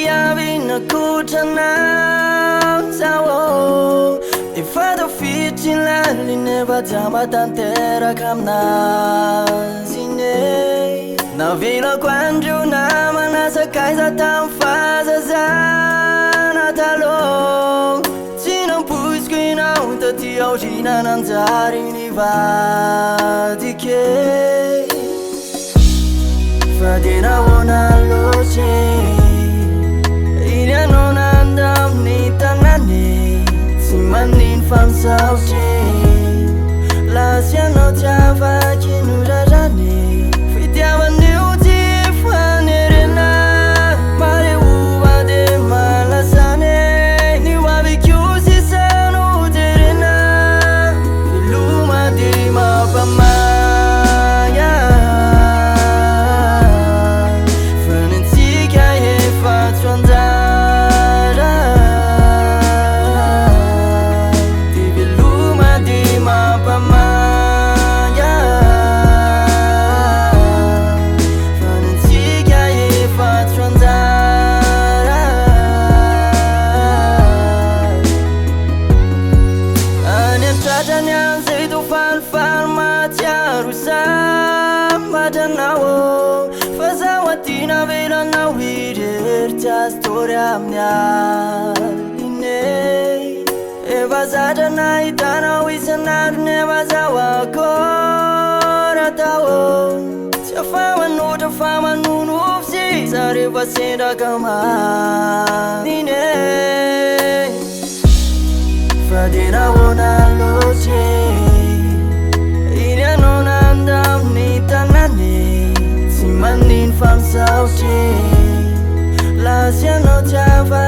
na kutanang sawo if I don't fit in line never jamba tantera kamna zine na vila quando na manasa kaisa tam faza zana talo sinang puisque não tati au jina nanzari ni va dike fadina wona loche non andam ni tanani simanin fan sauti la siano java kinu rajani fitiava niuti fanerena mare uva de malasane ni wabi chiusi sanu terena luma di mapamaya fanentica e faccio andare Madanawo fazawatina vela na wider ta storia mia ine evazada na itana wisana ne vazawa kora tawo chafawa no ta fama no no si sare vasenda kama ine fadina wona loche Manin fan sauti la siano java